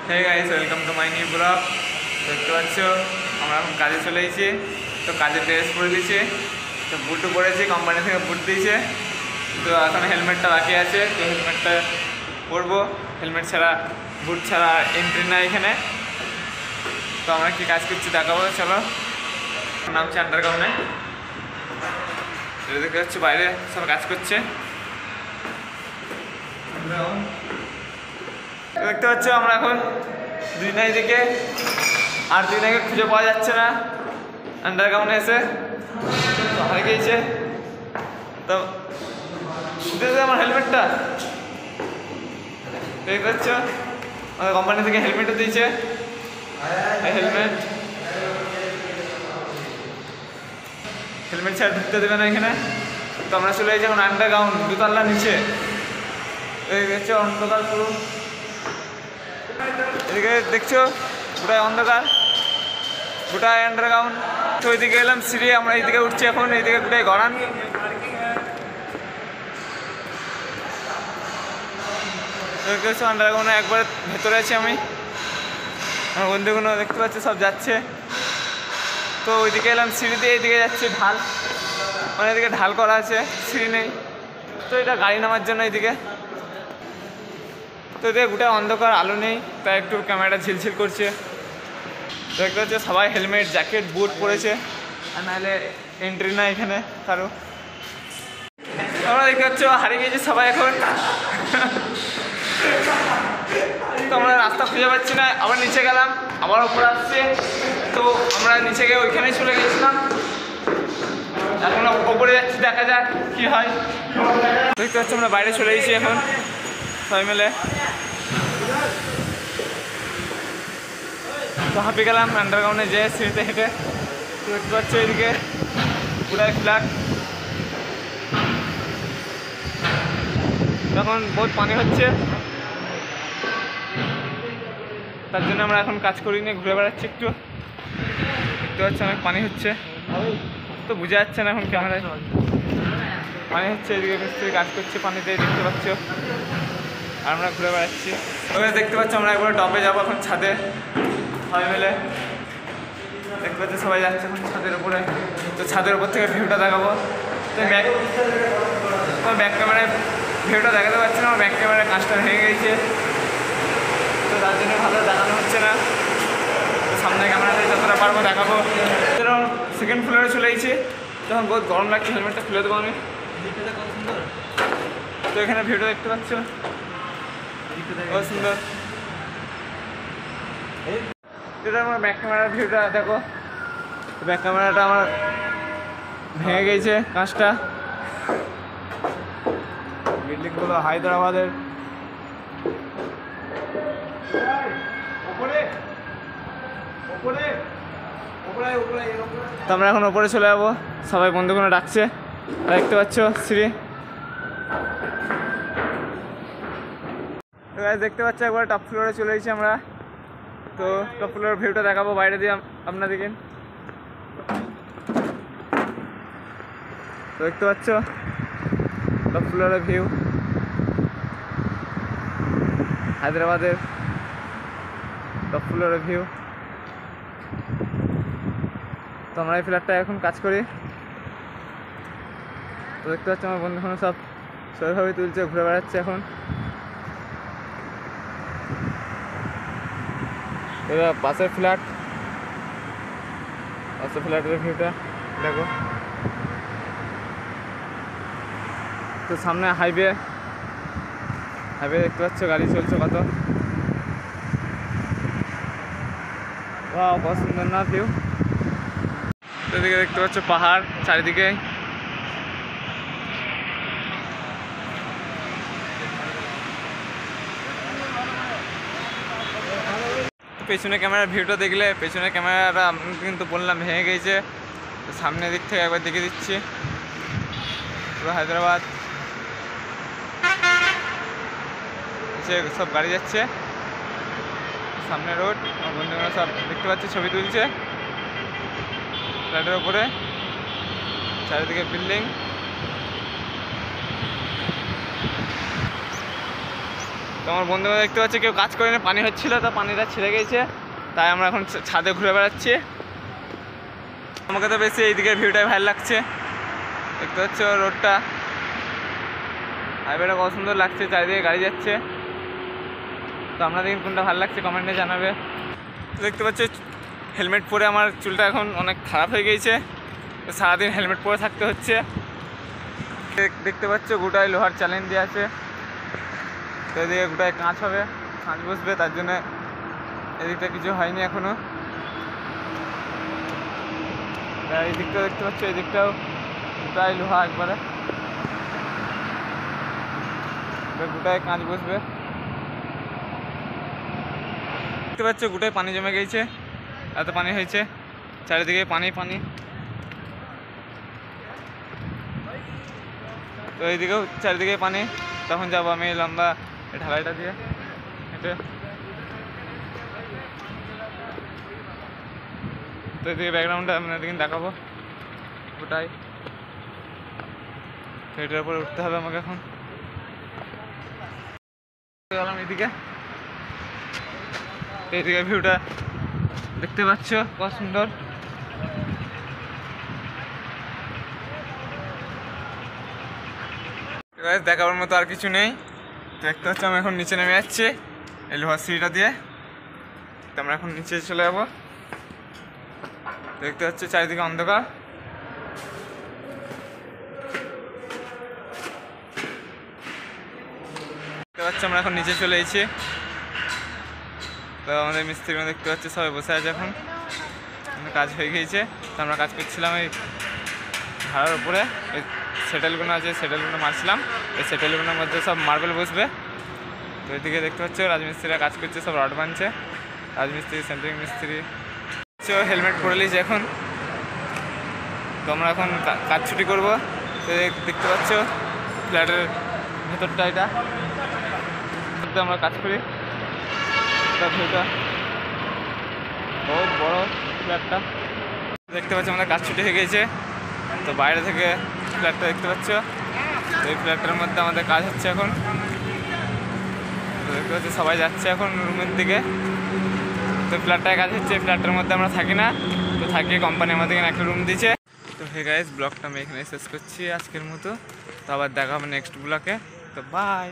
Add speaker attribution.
Speaker 1: Hey guys, welcome to my new blog. দেখতে পাচ্ছ আমরা এখন কাজে চলে এসেছি। তো কাজের ড্রেস পরে দিয়েছি, তো বুটও পরেছি, কোম্পানি থেকে বুট দিয়েছে। তো এখন হেলমেটটা বাকি আছে, তো হেলমেটটা পরবো। হেলমেট ছাড়া, বুট ছাড়া এন্ট্রি না এখানে। তো আমরা কি কাজ করছি দেখাবো, চলো। নামছি আন্ডারগ্রাউন্ডে। দেখতে পাচ্ছ বাইরে সব কাজ করছে। দেখতে পাচ্ছ আমরা এখন দুই নাই দিকে, আর দুই নাইকে খুঁজে পাওয়া যাচ্ছে না। আন্ডারগ্রাউন্ডে এসে তো হয়ে গিয়েছে। তো দিতে আমার হেলমেটটা দেখতে পাচ্ছ, আমাদের কোম্পানি থেকে হেলমেটও দিয়েছে। হেলমেট ছাড়া ঢুকতে দেবে না এখানে। তো আমরা চলে যাচ্ছি এখন আন্ডারগ্রাউন্ড, দুতলা নিচে। দেখছো অন্ধকার পুরো, এদিকে দেখছো গোটাই অন্ধকার, গোটাই আন্ডারগ্রাউন্ড। তো ওইদিকে এলাম সিঁড়ি, আমরা এইদিকে উঠছি এখন। এইদিকে গোটাই গড়ান। দেখছো আন্ডারগ্রাউন্ডে একবার ভেতরে আছি আমি। আমার বন্ধুগুলো দেখতে পাচ্ছি সব যাচ্ছে। তো ওইদিকে এলাম সিঁড়ি দিয়ে, এইদিকে যাচ্ছে ঢাল, মানে এদিকে ঢাল করা আছে, সিঁড়ি নেই। তো এটা গাড়ি নামার জন্য এইদিকে। তো এদিকে গোটাই অন্ধকার, আলো নেই, তাই একটু ক্যামেরাটা ঝিলঝিল করছে। দেখতে পাচ্ছি সবাই হেলমেট, জ্যাকেট, বুট পরেছে, আর নাহলে এন্ট্রি না এখানে কারো। আমরা দেখতে পাচ্ছ হারিয়ে গেছি সবাই এখন। তো আমরা রাস্তা খুঁজে পাচ্ছি না, আবার নিচে গেলাম, আবার উপরে আসছে। তো আমরা নিচে গিয়ে ওইখানেই চলে গেছিলাম, এখন ওপরে যাচ্ছি, দেখা যাক কি হয়। দেখতে পাচ্ছি আমরা বাইরে চলে এসেছি এখন সবাই মিলে। তো হাঁপিয়ে গেলাম আন্ডারগ্রাউন্ডে যেয়ে সিঁড়িতে হেঁটে। তো দেখতে পাচ্ছ এদিকে পুরাই ফ্ল্যাট, এখন বহুত পানি হচ্ছে, তার জন্য আমরা এখন কাজ করি নিয়ে ঘুরে বেড়াচ্ছি একটু। দেখতে পাচ্ছি অনেক পানি হচ্ছে, তো বোঝা যাচ্ছে না এখন ক্যামেরায়। পানি হচ্ছে, এদিকে মিস্ত্রি কাজ করছে পানিতে, দেখতে পাচ্ছ। আর আমরা ঘুরে বেড়াচ্ছি। ওখানে দেখতে পাচ্ছ আমরা একবার টপে যাবো এখন ছাদে সবাই মিলে। দেখতে পাচ্ছি সবাই যাচ্ছে এখন ছাদের উপরে। তো ছাদের উপর থেকে ভিউটা দেখাবো। তো ব্যাক ক্যামেরায় ভিউটা দেখাতে পারছি না, আমার ব্যাক ক্যামেরায় কাজটা ভেঙে গেছে, তো তার জন্য ভালো দেখানো হচ্ছে না। তো সামনে ক্যামেরাতে যতটা পারবো দেখাবো। সেকেন্ড ফ্লোরে চলে এসেছি, তখন বহুত গরম লাগছে, হেলমেটটা খুলে দেবো আমি। তো এখানে ভিউটা দেখতে পাচ্ছ, বহুত সুন্দর। এটা আমার ব্যাক ক্যামেরার ভিউটা দেখো। ব্যাক ক্যামেরাটা আমার ভেঙে গেছে কাঁচটা। বিল্ডিংগুলো হায়দ্রাবাদের। তো আমরা এখন ওপরে চলে যাবো, সবাই বন্ধুগুলো ডাকছে। দেখতে পাচ্ছ সিঁড়ি, দেখতে পাচ্ছ একবার টপ ফ্লোরে চলে এসেছি আমরা। তো টপ ফ্লোরের ভিউটা দেখাবো বাইরে দিয়ে আপনাদেরকে। তো দেখতে পাচ্ছ টপ ফ্লোরের ভিউ, হায়দ্রাবাদের টপ ফ্লোরের ভিউ। তো আমরা এই ফ্ল্যাটটা এখন কাজ করি। তো দেখতে পাচ্ছি আমার বন্ধুগুলো সব সবাইভাবে তুলছে, ঘুরে বেড়াচ্ছে এখন। এটা পাশের ফ্ল্যাট, পাশের ফ্ল্যাটের ভিউটা দেখো। তো সামনে হাইওয়ে দেখতে পাচ্ছ, গাড়ি চলছে কত। কত সুন্দর না ভিউ। এদিকে দেখতে পাচ্ছ পাহাড় চারিদিকে। পেছনে ক্যামেরার ভিউটা দেখলে, পেছনে ক্যামেরাটা আমি কিন্তু বললাম ভেঙে গেছে। তো সামনের দিক থেকে একবার দেখে দিচ্ছি, পুরো হায়দ্রাবাদ সব গাড়ি যাচ্ছে, সামনে রোড। আমার বন্ধুরা সব দেখতে পাচ্ছে, ছবি তুলছে ফ্ল্যাটের ওপরে, চারিদিকে বিল্ডিং। তো আমার বন্ধুরা দেখতে পাচ্ছি কেউ কাজ করে না, পানি হচ্ছিলো, তো পানিটা ছেড়ে গেছে, তাই আমরা এখন ছাদে ঘুরে বেড়াচ্ছি। আমাকে তো বেশি এইদিকে ভিউটাই ভালো লাগছে। দেখতে পাচ্ছ রোডটা, হাইওয়েটা কত সুন্দর লাগছে, চারিদিকে গাড়ি যাচ্ছে। তো আপনাদের কোনটা ভালো লাগছে কমেন্টে জানাবে। দেখতে পাচ্ছ হেলমেট পরে আমার চুলটা এখন অনেক খারাপ হয়ে গিয়েছে, তো সারাদিন হেলমেট পরে থাকতে হচ্ছে। দেখতে পাচ্ছ গোটায় লোহার চ্যালেঞ্জ দিয়ে আছে, তো এদিকে গোটায় কাঁচ হবে, কাঁচ বসবে, তার জন্য এদিকটা কিছু হয়নি এখনো। এই দিকটা দেখতে পাচ্ছ, এই দিকটাও গোটায় লোহা একবারে, গোটায় কাঁচ বসবে। দেখতে পাচ্ছ গোটায় পানি জমে গেছে, এত পানি হয়েছে, চারিদিকে পানি পানি। তো এইদিকেও চারিদিকে পানি। তখন যাবো আমি লম্বা ঢালাইটা দিয়ে হেঁটে। তো এদিকে ব্যাকগ্রাউন্ডটা আপনাদেরকে দেখাবো গোটাই। তো এটার উপরে উঠতে হবে আমাকে এখন। গেলাম এদিকে, এইদিকে ভিউটা দেখতে পাচ্ছ কত সুন্দর। দেখাবার মতো আর কিছু নেই। দেখতে পাচ্ছ আমি এখন নিচে নেমে যাচ্ছি এই লোহার সিঁড়িটা দিয়ে, তো আমরা এখন নিচে চলে যাবো। দেখতে পাচ্ছ চারিদিকে অন্ধকার। দেখতে পাচ্ছ আমরা এখন নিচে চলে এসেছি। তো আমাদের মিস্ত্রিগুলো দেখতে পাচ্ছি সবাই বসে আছে, এখন কাজ হয়ে গিয়েছে। তো আমরা কাজ করছিলাম এই ভাড়ার উপরে, এই সেটেলগুলো আছে, সেটেলগুলো মারছিলাম। এই সেটেলগুলোর মধ্যে সব মার্বেল বসবে। তো এদিকে দেখতে পাচ্ছ রাজমিস্ত্রিরা কাজ করছে, সব রড বানছে, রাজমিস্ত্রি, সেন্টারিং মিস্ত্রি। হেলমেট পরে নিয়েছি এখন। তো আমরা এখন কাজ ছুটি করবো। তো দেখতে পাচ্ছ ফ্ল্যাটের ভেতরটা, এটা আমরা কাজ করি। ভিউটা বহুত বড় ফ্ল্যাটটা। দেখতে পাচ্ছ আমাদের কাজ ছুটি হয়ে গেছে। তো বাইরে থেকে ফ্ল্যাটটা দেখতে পাচ্ছ, এই ফ্ল্যাটটার মধ্যে আমাদের কাজ হচ্ছে এখন। তো দেখতে পাচ্ছ সবাই যাচ্ছে এখন রুমের দিকে। তো ফ্ল্যাটটায় কাজ হচ্ছে, ফ্ল্যাটটার মধ্যে আমরা থাকি না, তো থাকি কোম্পানি আমাদের এখানে একটা রুম দিয়েছে। তো হে গাইস, ব্লগটা আমি এখানে শেষ করছি আজকের মতো। তো আবার দেখা হবে নেক্সট ব্লগে। তো বাই।